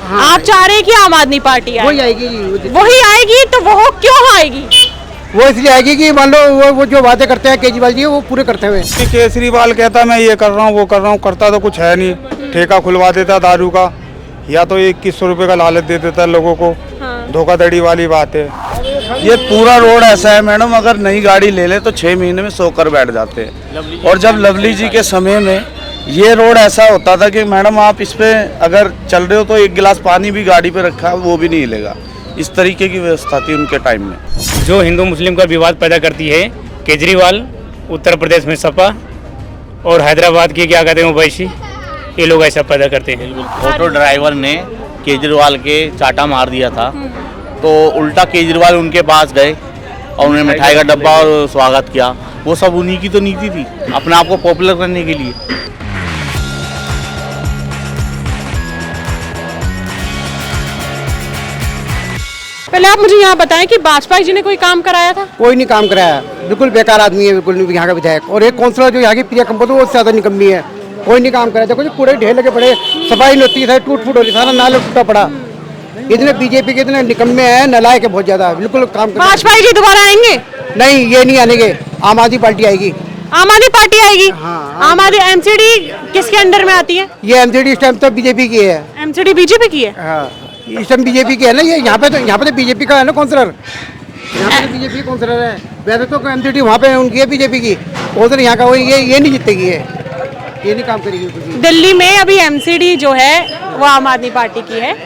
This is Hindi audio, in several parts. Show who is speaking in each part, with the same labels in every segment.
Speaker 1: हाँ।
Speaker 2: आप चाह रहे हैं कि आम आदमी पार्टी आए?
Speaker 1: वही आएगी जी,
Speaker 2: वही आएगी तो वो क्यों आएगी?
Speaker 1: वो इसलिए आएगी कि मान लो वो जो वादे करते हैं केजरीवाल जी वो पूरे करते हुए।
Speaker 3: केजरीवाल कहता मैं ये कर रहा हूँ वो कर रहा हूँ, करता तो कुछ है नहीं। ठेका खुलवा देता दारू का, या तो 2100 रुपये का लालच दे देता है लोगों को। धोखाधड़ी वाली बात है।
Speaker 4: ये पूरा रोड ऐसा है मैडम, अगर नई गाड़ी ले ले तो 6 महीने में सोकर बैठ जाते हैं। और जब लवली जी के समय में ये रोड ऐसा होता था कि मैडम आप इस पे अगर चल रहे हो तो एक गिलास पानी भी गाड़ी पे रखा वो भी नहीं हिलेगा। इस तरीके की व्यवस्था थी उनके टाइम में।
Speaker 5: जो हिंदू मुस्लिम का विवाद पैदा करती है केजरीवाल, उत्तर प्रदेश में सपा, और हैदराबाद की क्या कहते हैं ओवैसी, ये लोग ऐसा पैदा करते हैं।
Speaker 6: ऑटो ड्राइवर ने केजरीवाल के चाटा मार दिया था, तो उल्टा केजरीवाल उनके पास गए और उन्हें मिठाई का डब्बा और स्वागत किया। वो सब उन्हीं की तो नीति थी, अपने आप को पॉपुलर करने के लिए।
Speaker 2: पहले आप मुझे यहाँ बताएं कि वाजपेयी जी ने कोई काम कराया था?
Speaker 1: कोई नहीं काम कराया, बिल्कुल बेकार आदमी है, बिल्कुल नहीं यहाँ का विधायक। और एक काउंसलर जो यहाँ की प्रिया कंपनी वो ज्यादा निकम्मी है, कोई नहीं काम कराया। देखो जी पूरे ढेर लगे पड़े, सफाई नहीं होती है, टूट फूट हो रही, सारा नाला टूटा पड़ा। इतने बीजेपी के इतने निकम्मे हैं, नलायक है बहुत ज्यादा, बिल्कुल काम।
Speaker 2: वाजपेयी जी दोबारा आएंगे?
Speaker 1: नहीं, ये नहीं आने, आम आदमी पार्टी आएगी।
Speaker 2: आम आदमी पार्टी आएगी?
Speaker 1: हाँ,
Speaker 2: आम आदमी एमसीडी किसके अंडर में आती है?
Speaker 1: ये एमसीडी इस टाइम तो बीजेपी की है।
Speaker 2: एमसीडी बीजेपी की है?
Speaker 1: हाँ, इस टाइम बीजेपी की है ना। ये यहाँ पे तो बीजेपी का है ना काउंसलर, यहाँ पे तो बीजेपी काउंसलर है। वैसे तो एमसीडी वहाँ पे उनकी है बीजेपी की काउंसलर, यहाँ का वही ये नहीं जीतेगी, ये नहीं काम करेगी।
Speaker 2: दिल्ली में अभी एमसीडी जो है वो आम आदमी पार्टी की है,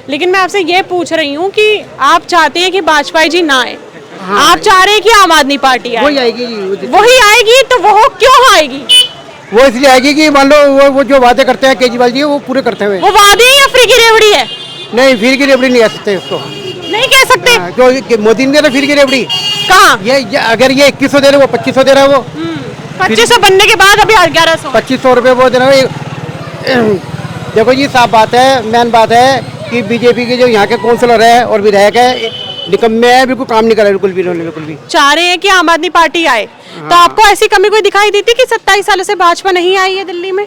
Speaker 2: लेकिन मैं आपसे ये पूछ रही हूँ कि आप चाहते हैं कि वाजपेयी जी ना आए, हाँ, आप चाह रहे हैं कि आम आदमी पार्टी आए?
Speaker 1: वही आएगी जी,
Speaker 2: वही आएगी तो वो क्यों आएगी?
Speaker 1: वो इसलिए आएगी कि मान लो वो जो वादे करते हैं केजरीवाल जी वो पूरे करते हुए।
Speaker 2: वो वादे या फ्री की रेवड़ी है?
Speaker 1: नहीं, फिर की रेवड़ी नहीं कह सकते उसको।
Speaker 2: नहीं कह सकते?
Speaker 1: जो मोदी ने दे रहा फिर की रेवड़ी
Speaker 2: कहाँ?
Speaker 1: ये अगर ये 2100 दे रहे वो 2500 दे रहा है। वो
Speaker 2: 2500 बनने के बाद अभी 1100,
Speaker 1: 2500 रुपये वो दे रहा है। देखो जी साफ बात है, मेन बात है कि बीजेपी के जो यहाँ के काउंसलर है और विधायक है निकम्मे है, बिल्कुल काम नहीं कर रहे, बिल्कुल भी इन्होंने बिल्कुल भी।
Speaker 2: चाह रहे हैं कि आम आदमी पार्टी आए, तो आपको ऐसी कमी कोई दिखाई देती कि 27 सालों से भाजपा नहीं आई है दिल्ली में?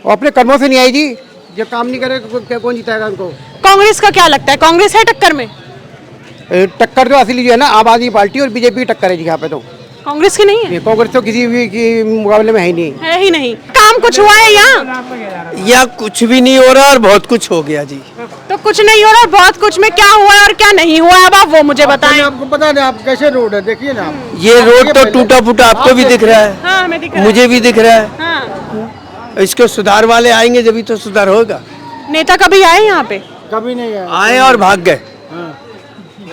Speaker 1: और अपने कर्मों से नहीं आई जी, जो काम नहीं करे कौन जीताएगा उनको?
Speaker 2: कांग्रेस का क्या लगता है, कांग्रेस है टक्कर में?
Speaker 1: टक्कर जो असली जो है ना आम आदमी पार्टी और बीजेपी की टक्कर है जी यहाँ पे। तो
Speaker 2: कांग्रेस की नहीं है?
Speaker 1: कांग्रेस तो किसी भी की मुकाबले में है ही नहीं,
Speaker 2: है ही नहीं। काम कुछ हुआ है यहाँ?
Speaker 7: या कुछ भी नहीं हो रहा और बहुत कुछ हो गया जी।
Speaker 2: तो कुछ नहीं हो रहा, बहुत कुछ में क्या हुआ है और क्या नहीं हुआ है, अब आप वो मुझे बताएं।
Speaker 1: आपको पता नहीं आप कैसे रोड है, देखिए ना।
Speaker 7: ये रोड तो टूटा फूटा आपको भी दिख रहा है,
Speaker 2: हाँ, हमें दिख रहा है,
Speaker 7: मुझे भी दिख रहा है।
Speaker 2: हाँ।
Speaker 7: इसको सुधार वाले आएंगे जब तो सुधार होगा।
Speaker 2: नेता कभी आए यहाँ पे?
Speaker 1: कभी नहीं
Speaker 7: आए और भाग गए।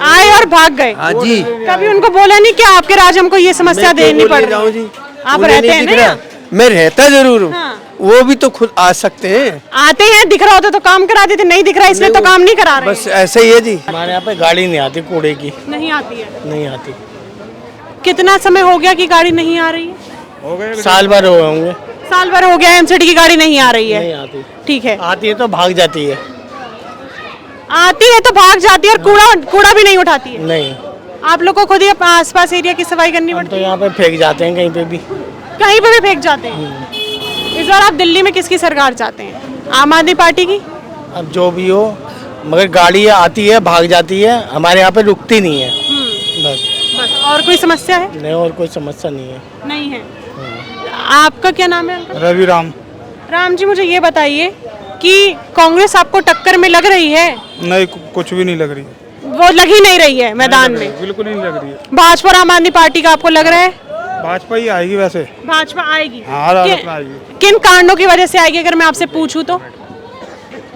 Speaker 2: आए और भाग गए?
Speaker 7: हाँ जी।
Speaker 2: कभी उनको बोला नहीं कि आपके राज हमको ये समस्या देनी पड़ रही है?
Speaker 7: जी
Speaker 2: आप रहते हैं ना?
Speaker 7: मैं रहता जरूर हूँ,
Speaker 2: हाँ।
Speaker 7: वो भी तो खुद आ सकते हैं।
Speaker 2: आते हैं, दिख रहा होता तो काम करा देते, नहीं दिख रहा इसलिए तो काम नहीं करा रहे।
Speaker 7: बस ऐसे ही है जी।
Speaker 4: हमारे यहाँ पे गाड़ी नहीं आती, कूड़े की
Speaker 2: नहीं आती है?
Speaker 4: नहीं आती।
Speaker 2: कितना समय हो गया कि गाड़ी नहीं आ रही है?
Speaker 4: हो गए साल भर हो गए होंगे।
Speaker 2: साल भर हो गया एमसीडी की गाड़ी नहीं आ रही है?
Speaker 4: नहीं आती।
Speaker 2: ठीक है,
Speaker 4: आती है तो भाग जाती है।
Speaker 2: आती है तो भाग जाती है और कूड़ा भी नहीं उठाती है?
Speaker 4: नहीं,
Speaker 2: आप लोग को खुद ही आसपास एरिया की सफाई करनी पड़ती
Speaker 4: तो
Speaker 2: है?
Speaker 4: यहाँ पे फेंक जाते हैं कहीं पे भी।
Speaker 2: कहीं पे भी फेंक जाते हैं? इस बार आप दिल्ली में किसकी सरकार चाहते हैं, आम आदमी पार्टी की?
Speaker 4: अब जो भी हो, मगर गाड़ी आती है भाग जाती है, हमारे यहाँ पे रुकती नहीं है। बस
Speaker 2: और कोई समस्या है?
Speaker 4: नहीं, और कोई समस्या नहीं है।
Speaker 2: नहीं है। आपका क्या नाम है अंकल?
Speaker 3: रवि राम।
Speaker 2: राम जी, मुझे ये बताइए कि कांग्रेस आपको टक्कर में लग रही है?
Speaker 3: नहीं, कुछ भी नहीं लग रही,
Speaker 2: वो लग ही नहीं रही है मैदान में?
Speaker 3: बिल्कुल नहीं लग रही है।
Speaker 2: भाजपा और आम आदमी पार्टी का आपको लग रहा है?
Speaker 3: भाजपा ही आएगी वैसे।
Speaker 2: भाजपा आएगी?
Speaker 3: हाँ, आएगी।
Speaker 2: किन कांडों की वजह से आएगी अगर मैं आपसे पूछूं तो?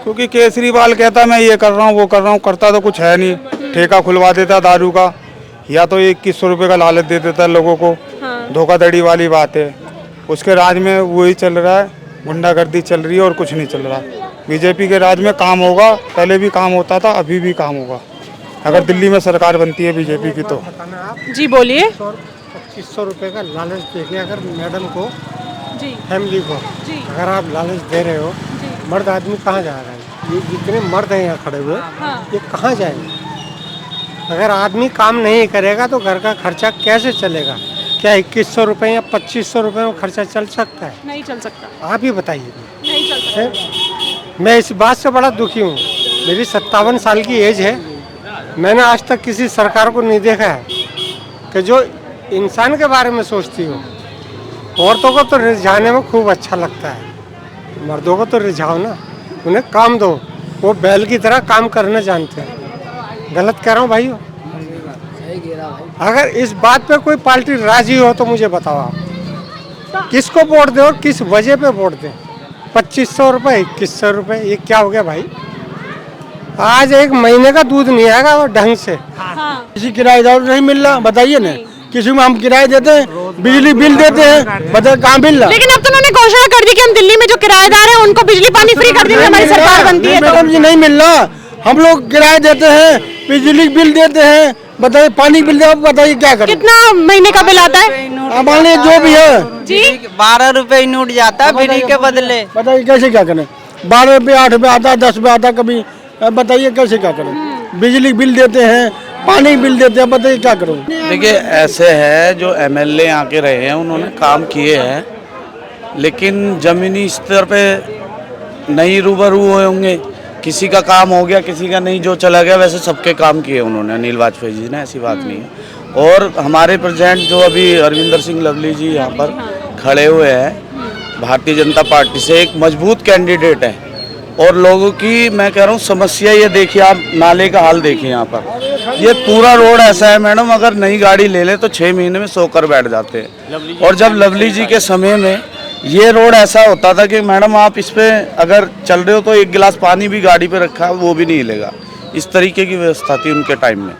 Speaker 3: क्योंकि केजरीवाल कहता मैं ये कर रहा हूँ वो कर रहा हूँ, करता तो कुछ है नहीं। ठेका खुलवा देता दारू का, या तो 2100 रुपये का लालच दे देता है लोगों को। धोखाधड़ी वाली बात है। उसके राज में वही चल रहा है, गुंडागर्दी चल रही है और कुछ नहीं चल रहा। बीजेपी के राज में काम होगा, पहले भी काम होता था, अभी भी काम होगा अगर दिल्ली में सरकार बनती है बीजेपी की तो।
Speaker 2: जी बोलिए।
Speaker 8: 2500 रुपये का लालच देके अगर मैडम को
Speaker 2: जी,
Speaker 8: फैमिली को
Speaker 2: जी,
Speaker 8: अगर आप लालच दे रहे हो, मर्द आदमी कहाँ जा रहा है? ये जितने मर्द हैं यहाँ खड़े हुए, ये कहाँ जाएंगे? अगर आदमी काम नहीं करेगा तो घर का खर्चा कैसे चलेगा? क्या 2100 रुपये या 2500 रुपये में खर्चा चल सकता है?
Speaker 2: नहीं चल सकता।
Speaker 8: आप ही बताइए।
Speaker 2: नहीं चल सकता।
Speaker 8: मैं इस बात से बड़ा दुखी हूँ। मेरी 57 साल की एज है। मैंने आज तक किसी सरकार को नहीं देखा है कि जो इंसान के बारे में सोचती हो। औरतों को तो रिझाने में खूब अच्छा लगता है, मर्दों को तो रिझाओ ना, उन्हें काम दो। वो बैल की तरह काम करना जानते हैं। गलत कह रहा हूँ भाइयों? अगर इस बात पे कोई पार्टी राजी हो तो मुझे बताओ आप किसको वोट दे और किस वजह पे वोट दे। 2500 रुपये, 2100 रुपये, ये क्या हो गया भाई? आज एक महीने का दूध नहीं आएगा वो ढंग से।
Speaker 9: किसी किराएदार नहीं मिल रहा, बताइए ना। किसी में हम किराए देते हैं, बिजली बिल देते हैं, बताइए कहाँ बिल रहा।
Speaker 2: लेकिन अब तो उन्होंने घोषणा कर दी कि हम दिल्ली में जो किराएदार हैं उनको बिजली पानी फ्री कर देंगे हमारी सरकार बनती है।
Speaker 9: मैडम जी नहीं मिल रहा, हम लोग किराए देते हैं, बिजली बिल देते हैं, बताइए पानी बिल दे, बताइए क्या करें।
Speaker 2: कितना महीने का बिल आता है?
Speaker 9: हमारे जो भी है
Speaker 2: जी
Speaker 10: 12 रुपए नोट जाता है फ्री के बदले।
Speaker 9: बताइए कैसे क्या करें। 12 रुपये 8 रुपये आता है, 10 रुपये आता कभी, बताइए कैसे क्या करें। बिजली बिल देते हैं, पानी बिल देते हैं, बताइए क्या करूँ।
Speaker 4: देखिए ऐसे है जो एमएलए आके रहे हैं उन्होंने काम किए हैं, लेकिन जमीनी स्तर पे नहीं रूबरू हुए होंगे। किसी का काम हो गया, किसी का नहीं, जो चला गया। वैसे सबके काम किए उन्होंने, अनिल वाजपेयी जी ने, ऐसी बात नहीं है। और हमारे प्रेसिडेंट जो अभी अरविंदर सिंह लवली जी यहाँ पर खड़े हुए हैं भारतीय जनता पार्टी से, एक मजबूत कैंडिडेट है। और लोगों की मैं कह रहा हूँ समस्या ये देखिए आप, नाले का हाल देखिए यहाँ पर। ये पूरा रोड ऐसा है मैडम, अगर नई गाड़ी ले ले तो 6 महीने में सोकर बैठ जाते हैं। और जब लवली जी के समय में ये रोड ऐसा होता था कि मैडम आप इस पे अगर चल रहे हो तो एक गिलास पानी भी गाड़ी पे रखा है वो भी नहीं मिलेगा। इस तरीके की व्यवस्था थी उनके टाइम में।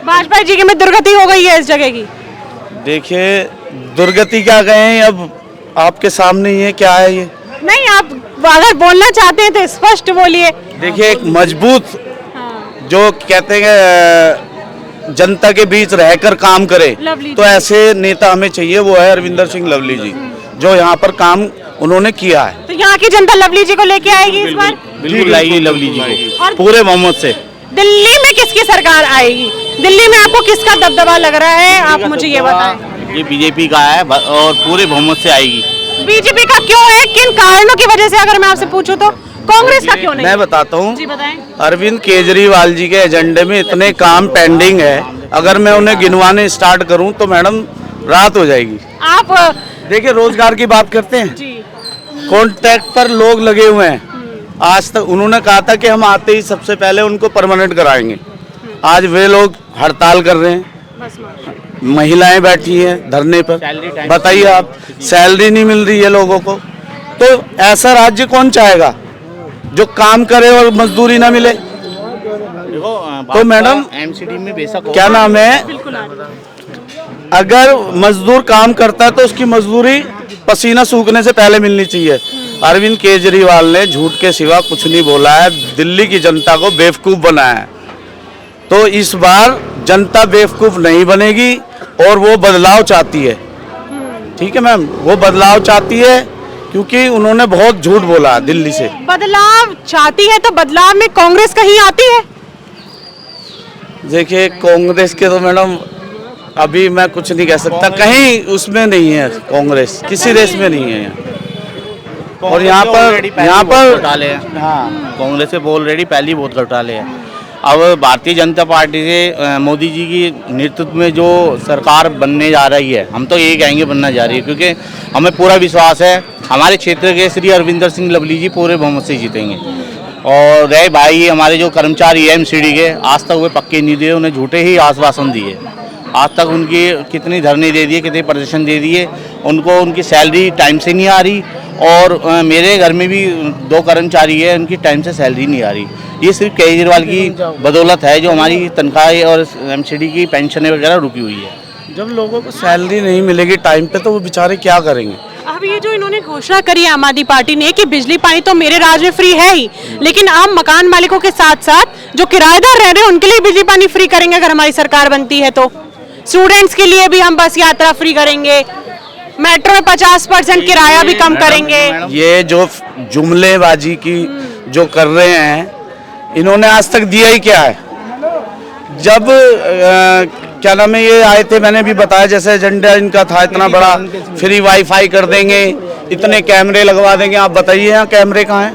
Speaker 2: वाजपेयी जी के में दुर्गति हो गई है इस जगह की।
Speaker 4: देखिए दुर्गति क्या कहें, अब आपके सामने ही है क्या है ये।
Speaker 2: नहीं, आप अगर बोलना चाहते हैं तो स्पष्ट बोलिए।
Speaker 4: देखिए एक मजबूत जो कहते हैं जनता के बीच रहकर काम करे, तो ऐसे नेता हमें चाहिए। वो है अरविंदर सिंह लवली जी, जो यहाँ पर काम उन्होंने किया है।
Speaker 2: तो यहाँ की जनता लवली जी को लेके आएगी इस बार?
Speaker 6: बिल्कुल लाएगी लवली जी को पूरे बहुमत से।
Speaker 2: दिल्ली में किसकी सरकार आएगी? दिल्ली में आपको किसका दबदबा लग रहा है, आप मुझे ये बताएं।
Speaker 6: ये बीजेपी का है और पूरे बहुमत से आएगी।
Speaker 2: बीजेपी का क्यों है, किन कारणों की वजह से, अगर मैं आपसे पूछूं तो? कांग्रेस का क्यों नहीं?
Speaker 4: मैं बताता हूँ
Speaker 2: जी बताएं।
Speaker 4: अरविंद केजरीवाल जी के एजेंडे में इतने काम पेंडिंग है, अगर मैं उन्हें गिनवाने स्टार्ट करूँ तो मैडम रात हो जाएगी।
Speaker 2: आप
Speaker 4: देखिए रोजगार की बात करते हैं,
Speaker 2: जी
Speaker 4: कॉन्ट्रैक्ट पर लोग लगे हुए हैं। आज तक उन्होंने कहा था कि हम आते ही सबसे पहले उनको परमानेंट कराएंगे। आज वे लोग हड़ताल कर रहे हैं, महिलाएं बैठी हैं धरने पर। बताइए आप, सैलरी नहीं मिल रही है लोगों को। तो ऐसा राज्य कौन चाहेगा जो काम करे और मजदूरी ना मिले। तो मैडम
Speaker 6: एमसीडी में बेशक
Speaker 4: क्या नाम है, अगर मजदूर काम करता है तो उसकी मजदूरी पसीना सूखने से पहले मिलनी चाहिए। अरविंद केजरीवाल ने झूठ के सिवा कुछ नहीं बोला है, दिल्ली की जनता को बेवकूफ़ बनाया है। तो इस बार जनता बेवकूफ़ नहीं बनेगी और वो बदलाव चाहती है। ठीक है मैम, वो बदलाव चाहती है क्योंकि उन्होंने बहुत झूठ बोला दिल्ली से।
Speaker 2: बदलाव चाहती है तो बदलाव में कांग्रेस कहीं आती है?
Speaker 4: देखिए कांग्रेस के तो मैडम अभी मैं कुछ नहीं कह सकता, कहीं उसमें नहीं है कांग्रेस, किसी रेस में नहीं है यहाँ। और यहाँ पर
Speaker 6: घोटाले हैं। हाँ, कांग्रेस से ऑलरेडी पहले ही बहुत घोटाले हैं। अब भारतीय जनता पार्टी से मोदी जी की नेतृत्व में जो सरकार बनने जा रही है, हम तो यही कहेंगे बनना जा रही है, क्योंकि हमें पूरा विश्वास है हमारे क्षेत्र के श्री अरविंदर सिंह लवली जी पूरे बहुमत से जीतेंगे। और रहे भाई हमारे जो कर्मचारी एमसीडी के, आज तक वे पक्के नहीं दिए, उन्हें झूठे ही आश्वासन दिए। आज तक उनकी कितनी धरने दे दिए, कितने प्रदर्शन दे दिए, उनको उनकी सैलरी टाइम से नहीं आ रही। और मेरे घर में भी 2 कर्मचारी है, उनकी टाइम से सैलरी नहीं आ रही। ये सिर्फ केजरीवाल की बदौलत है जो हमारी तनख्वाह और एमसीडी की पेंशन वगैरह रुकी हुई है।
Speaker 4: जब लोगों को सैलरी नहीं मिलेगी टाइम पे तो वो बेचारे क्या करेंगे।
Speaker 2: अब ये जो इन्होंने घोषणा करी है आम आदमी पार्टी ने कि बिजली पानी तो मेरे राज में फ्री है ही, लेकिन आम मकान मालिकों के साथ साथ जो किराएदार रह रहे हैं उनके लिए बिजली पानी फ्री करेंगे अगर हमारी सरकार बनती है तो। स्टूडेंट्स के लिए भी हम बस यात्रा फ्री करेंगे, मेट्रो में 50% किराया भी कम करेंगे।
Speaker 4: ये जो जुमलेबाजी की जो कर रहे हैं, इन्होंने आज तक दिया ही क्या है। जब क्या नाम है ये आए थे, मैंने भी बताया जैसे एजेंडा इनका था इतना बड़ा, फ्री वाईफाई कर देंगे, इतने कैमरे लगवा देंगे। आप बताइए यहाँ कैमरे कहाँ हैं?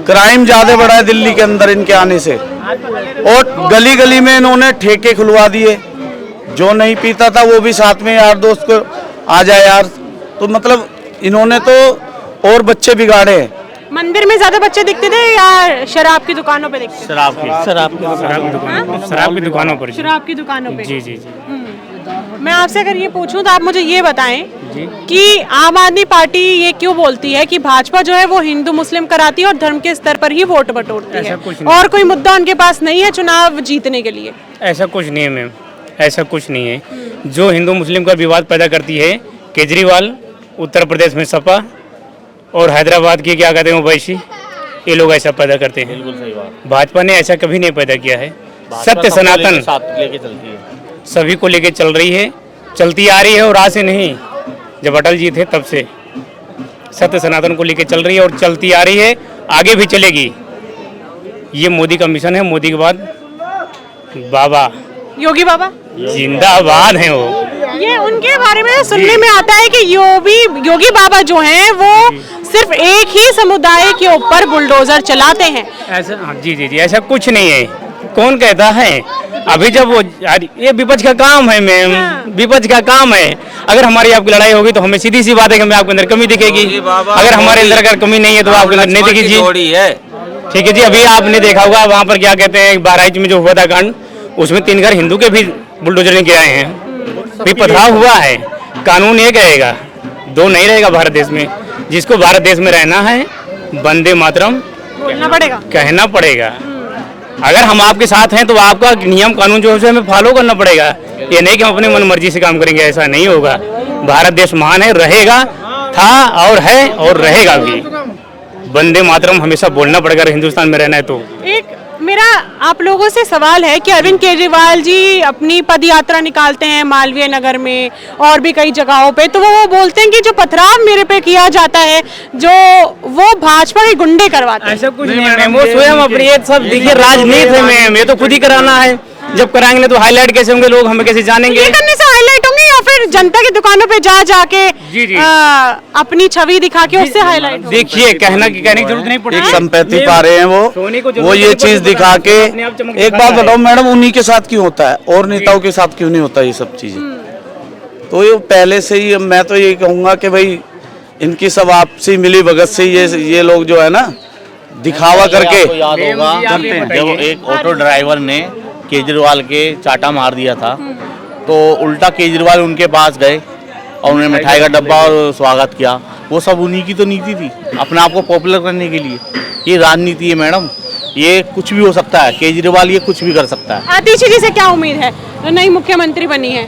Speaker 4: क्राइम ज्यादा बढ़ा है दिल्ली के अंदर इनके आने से, और गली गली में इन्होंने ठेके खुलवा दिए। जो नहीं पीता था वो भी साथ में यार दोस्त को आ जाए यार, तो मतलब इन्होंने तो और बच्चे बिगाड़े हैं।
Speaker 2: मंदिर में ज्यादा बच्चे दिखते थे या शराब की दुकानों पे दिखते थे?
Speaker 6: शराब की
Speaker 5: दुकानों पर।
Speaker 2: शराब की दुकानों पे।
Speaker 5: जी जी जी।
Speaker 2: मैं आपसे अगर ये पूछूं तो आप मुझे ये बताएं कि आम आदमी पार्टी ये क्यों बोलती है कि भाजपा जो है वो हिंदू मुस्लिम कराती है और धर्म के स्तर पर ही वोट बटोरती है, और कोई मुद्दा उनके पास नहीं है चुनाव जीतने के लिए?
Speaker 5: ऐसा कुछ नहीं है मैम, ऐसा कुछ नहीं है। जो हिंदू मुस्लिम का विवाद पैदा करती है केजरीवाल, उत्तर प्रदेश में सपा, और हैदराबाद की क्या कहते हैं ओवैसी, ये लोग ऐसा पैदा करते हैं।
Speaker 6: बिल्कुल सही बात।
Speaker 5: भाजपा ने ऐसा कभी नहीं पैदा किया है। सत्य सनातन
Speaker 6: लेके चलती है,
Speaker 5: सभी को लेके चल रही है, चलती आ रही है, और आज से नहीं, जब अटल जी थे तब से सत्य सनातन को लेके चल रही है और चलती आ रही है, आगे भी चलेगी। ये मोदी का मिशन है। मोदी के बाद बाबा
Speaker 2: योगी बाबा
Speaker 5: जिंदाबाद हैं वो।
Speaker 2: ये उनके बारे में सुनने में आता है कि योगी बाबा जो हैं वो सिर्फ एक ही समुदाय के ऊपर बुलडोजर चलाते हैं।
Speaker 5: ऐसा जी जी जी, ऐसा कुछ नहीं है। कौन कहता है? अभी जब वो, ये विपक्ष का काम है मैम, विपक्ष का काम है। अगर हमारी आपकी लड़ाई होगी तो हमें सीधी सी बात है कि हमें आपके अंदर कमी दिखेगी। अगर हमारे अंदर अगर कमी नहीं है तो आपके अंदर नहीं दिखेगी। ठीक है जी। अभी आपने देखा होगा वहाँ पर क्या कहते हैं, बहराइच में जो हुआ था कांड, उसमें 3 घर हिंदू के भी बुलडोजर ने गिराए हैं। भी पथराव हुआ है। कानून एक रहेगा, 2 नहीं रहेगा भारत देश में। जिसको भारत देश में रहना है, वंदे मातरम
Speaker 2: बोलना पड़ेगा,
Speaker 5: कहना पड़ेगा। अगर हम आपके साथ हैं तो आपका नियम कानून जो है हमें फॉलो करना पड़ेगा। ये नहीं कि हम अपनी मन मर्जी से काम करेंगे, ऐसा नहीं होगा। भारत देश महान है, रहेगा, था और है और रहेगा भी। वंदे मातरम हमेशा बोलना पड़ेगा अगर हिंदुस्तान में रहना है तो।
Speaker 2: एक मेरा आप लोगों से सवाल है कि अरविंद केजरीवाल जी अपनी पद यात्रा निकालते हैं मालवीय नगर में और भी कई जगहों पे, तो वो बोलते हैं कि जो पथराव मेरे पे किया जाता है जो वो भाजपा के गुंडे करवाते हैं।
Speaker 5: ऐसा कुछ नहीं है, वो स्वयं अपनी ये सब देखिए राजनीति है मैम, ये तो खुद ही कराना है। जब कराएंगे तो हाईलाइट कैसे होंगे, लोग हमें कैसे जानेंगे?
Speaker 2: ये करने से हाईलाइट होंगे या फिर जनता की दुकानों पे जा जाके अपनी छवि दिखा के उससे हाईलाइट?
Speaker 5: देखिए कहने की जरूरत नहीं पड़ती।
Speaker 4: एक संपत्ति पा रहे हैं वो ये चीज दिखा के। एक बात बताओ मैडम, उन्हीं के साथ क्यों होता है और नेताओं के साथ क्यों नहीं होता ये सब चीजें? तो ये पहले से ही, मैं तो यही कहूंगा कि भाई इनकी सब आपसी मिली भगत से ये लोग जो है ना दिखावा करके।
Speaker 6: याद होगा जब एक ऑटो ड्राइवर ने केजरीवाल के चाटा मार दिया था, तो उल्टा केजरीवाल उनके पास गए और उन्हें मिठाई का डब्बा और स्वागत किया। वो सब उन्हीं की तो नीति थी, अपने आप को पॉपुलर करने के लिए। ये राजनीति है मैडम, ये कुछ भी हो सकता है। केजरीवाल ये कुछ भी कर सकता है।
Speaker 2: आतिशी जी से क्या उम्मीद है, नई मुख्यमंत्री बनी है?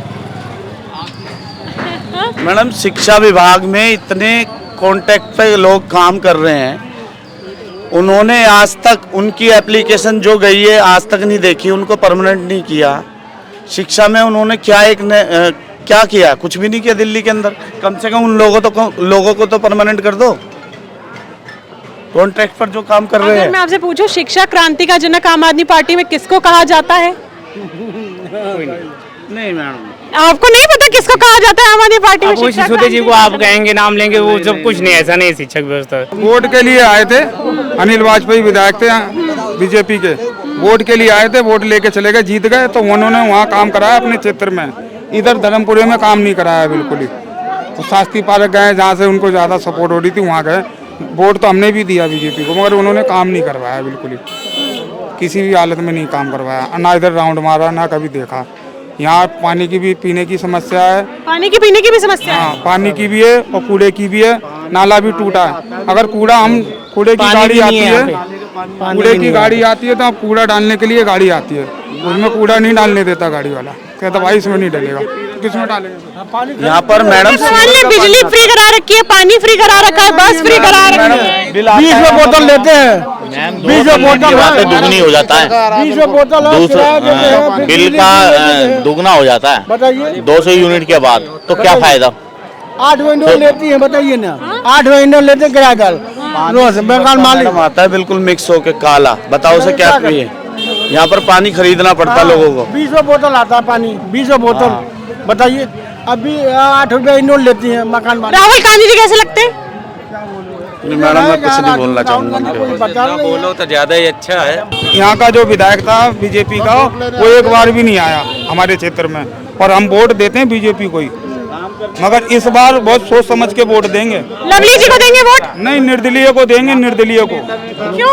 Speaker 4: मैडम शिक्षा विभाग में इतने कॉन्ट्रैक्ट पे लोग काम कर रहे हैं, उन्होंने आज तक उनकी एप्लीकेशन जो गई है आज तक नहीं देखी, उनको परमानेंट नहीं किया। शिक्षा में उन्होंने क्या किया? कुछ भी नहीं किया दिल्ली के अंदर। कम से कम उन लोगों को तो परमानेंट कर दो, कॉन्ट्रैक्ट पर जो काम कर रहे हैं।
Speaker 2: मैं आपसे पूछूं, शिक्षा क्रांति का जनक आम आदमी पार्टी में किसको कहा जाता है?
Speaker 4: नहीं मैडम,
Speaker 2: आपको नहीं पता किसको कहा जाता है आम आदमी पार्टी में?
Speaker 5: सिसोदिया जी को आप कहेंगे, नाम लेंगे, वो सब कुछ नहीं, ऐसा नहीं। शिक्षक व्यवस्था
Speaker 3: वोट के लिए आए थे, अनिल वाजपेयी विधायक थे बीजेपी के, वोट के लिए आए थे, वोट लेके चले गए, जीत गए, तो उन्होंने वहाँ काम कराया अपने क्षेत्र में। इधर धर्मपुरे में काम नहीं कराया बिल्कुल ही। तो शास्त्री पार्क गए जहाँ से उनको ज़्यादा सपोर्ट हो रही थी, वहाँ गए। वोट तो हमने भी दिया बीजेपी को, मगर उन्होंने काम नहीं करवाया बिल्कुल ही, किसी भी हालत में नहीं काम करवाया। ना इधर राउंड मारा, ना कभी देखा। यहाँ पानी की भी, पीने की समस्या है।
Speaker 2: पानी की पीने की भी समस्या है?
Speaker 3: हाँ, पानी की भी है और कूड़े की भी है। नाला भी टूटा है। अगर कूड़े की गाड़ी आती है, कूड़े की गाड़ी आती है तो कूड़ा डालने के लिए गाड़ी आती है, उसमें कूड़ा नहीं डालने देता गाड़ी वाला, कहता भाई इसमें नहीं डलेगा, किसमें डालेगा?
Speaker 4: यहाँ पर मैडम
Speaker 2: बिजली फ्री करा रखी है, पानी फ्री करा रखा है, बस फ्री करा रखा है।
Speaker 9: 20 बोतल लेते हैं, 20 बोतल
Speaker 6: दुगनी हो जाता है,
Speaker 9: 20 बोतल
Speaker 6: बिल का दुगना हो जाता है।
Speaker 9: बताइए
Speaker 6: 200 यूनिट के बाद, तो क्या फायदा?
Speaker 9: 8 महीने लेती है, बताइए ना। 8 महीने लेते किराएदार रोज बेकार मालिक
Speaker 4: आता है बिल्कुल मिक्स होके काला। बताओ उसे क्या पिए? यहाँ पर पानी खरीदना पड़ता है लोगों को।
Speaker 9: 20 बोतल आता है पानी, 20 बोतल। बताइए अभी 8 रुपए इन्होंने लेती है मकान मालिक।
Speaker 2: राहुल गांधी जी कैसे लगते हैं?
Speaker 4: मैडम मैं कुछ नहीं बोलना चाहूँगा उनके बारे में।
Speaker 5: बोलो तो ज्यादा ही अच्छा है।
Speaker 3: यहाँ का जो विधायक था बीजेपी का, वो एक बार भी नहीं आया हमारे क्षेत्र में, और हम वोट देते हैं बीजेपी को ही, मगर इस बार बहुत सोच समझ के वोट देंगे।
Speaker 2: लवली जी को देंगे वोट?
Speaker 3: नहीं, निर्दलीय को देंगे, निर्दलीय को।
Speaker 2: क्यों?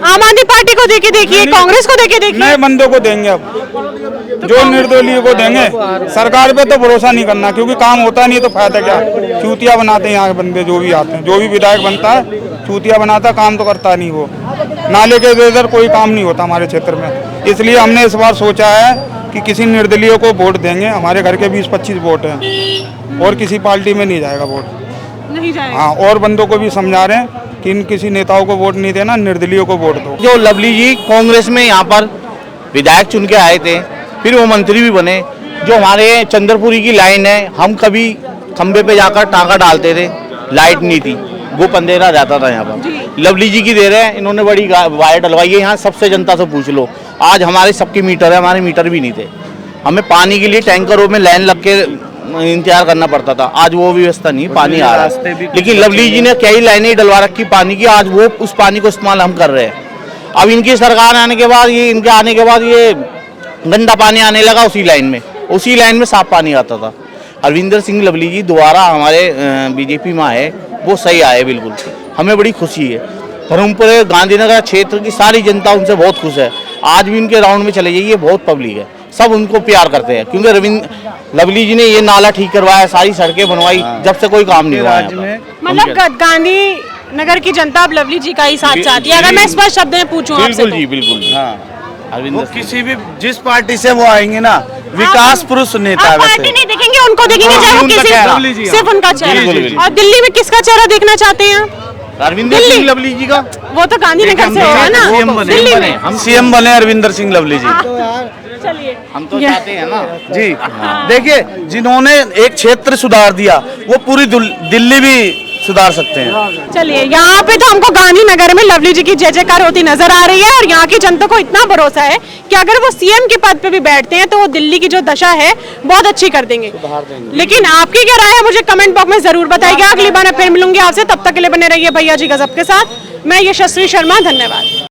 Speaker 2: आम आदमी पार्टी को देके देखिए, कांग्रेस को देके देखिए।
Speaker 3: नए बंदों को देंगे अब, जो निर्दलीय को देंगे। सरकार पे तो भरोसा नहीं करना, क्योंकि काम होता नहीं तो फायदा क्या। चूतिया बनाते हैं यहाँ के बंदे, जो भी आते हैं, जो भी विधायक बनता है चूतिया बनाता है, काम तो करता नहीं वो। नाले के इधर कोई काम नहीं होता हमारे क्षेत्र में, इसलिए हमने इस बार सोचा है कि किसी निर्दलीय को वोट देंगे। हमारे घर के 20-25 वोट हैं, और किसी पार्टी में नहीं जाएगा वोट,
Speaker 2: नहीं जाएगा।
Speaker 3: हाँ, और बंदों को भी समझा रहे हैं कि इन किसी नेताओं को वोट नहीं देना, निर्दलीय को वोट दो।
Speaker 6: जो लवली जी कांग्रेस में यहाँ पर विधायक चुन के आए थे, फिर वो मंत्री भी बने। जो हमारे चंद्रपुरी की लाइन है, हम कभी खंबे पे जाकर टाँका डालते थे, लाइट नहीं थी, वो अंधेरा जाता था यहाँ पर। लवली जी की दे रहे हैं, इन्होंने बड़ी वायर डलवाई है। यहाँ सबसे जनता से पूछ लो, आज हमारे सबके मीटर है, हमारे मीटर भी नहीं थे। हमें पानी के लिए टैंकरों में लाइन लग के इंतजार करना पड़ता था, आज वो व्यवस्था नहीं, पानी आ रहा है। लेकिन लवली जी ने कई लाइनें डलवा रखी पानी की, आज वो उस पानी को इस्तेमाल हम कर रहे हैं। अब इनकी सरकार आने के बाद, ये इनके आने के बाद ये गंदा पानी आने लगा उसी लाइन में साफ पानी आता था। हरविंदर सिंह लवली जी दोबारा हमारे बीजेपी में आए, वो सही आए बिल्कुल, हमें बड़ी खुशी है। धर्मपुर गांधीनगर क्षेत्र की सारी जनता उनसे बहुत खुश है। आज भी उनके राउंड में चले जाइए, बहुत पब्लिक है, सब उनको प्यार करते हैं, क्योंकि लवली जी ने ये नाला ठीक करवाया, सारी सड़कें बनवाई, जब से कोई काम नहीं हुआ है।
Speaker 2: मतलब गांधी नगर की जनता अब लवली जी का ही साथ चाहती है, अगर मैं स्पष्ट शब्द में पूछूं आपसे
Speaker 6: बिल्कुल
Speaker 2: तो।
Speaker 6: जी, बिल्कुल।
Speaker 4: वो किसी भी जिस पार्टी से वो आएंगे ना, विकास पुरुष नेता है।
Speaker 2: आप पार्टी नहीं देखेंगे, उनको देखेंगे, चाहे वो किसी, सिर्फ उनका चेहरा। और दिल्ली में किसका चेहरा देखना चाहते हैं?
Speaker 6: अरविंदर सिंह लवली जी का।
Speaker 2: वो तो गांधीनगर से होगा ना, दिल्ली में।
Speaker 4: हम सीएम बने अरविंदर सिंह लवली जी।
Speaker 2: चलिए,
Speaker 6: हम तो चाहते हैं ना
Speaker 4: जी। देखिए, जिन्होंने एक क्षेत्र सुधार दिया, वो पूरी दिल्ली भी सुधार सकते हैं।
Speaker 2: चलिए, यहाँ पे तो हमको गांधीनगर में लवली जी की जय जयकार होती नजर आ रही है, और यहाँ की जनता को इतना भरोसा है कि अगर वो सीएम के पद पे भी बैठते हैं तो वो दिल्ली की जो दशा है बहुत अच्छी कर देंगे। लेकिन आपकी क्या राय है, मुझे कमेंट बॉक्स में जरूर बताइएगा। अगली बार मैं फिर मिलूंगी आपसे, तब तक के लिए बने रहिए भैया जी गजब के साथ। मैं यशस्वी शर्मा, धन्यवाद।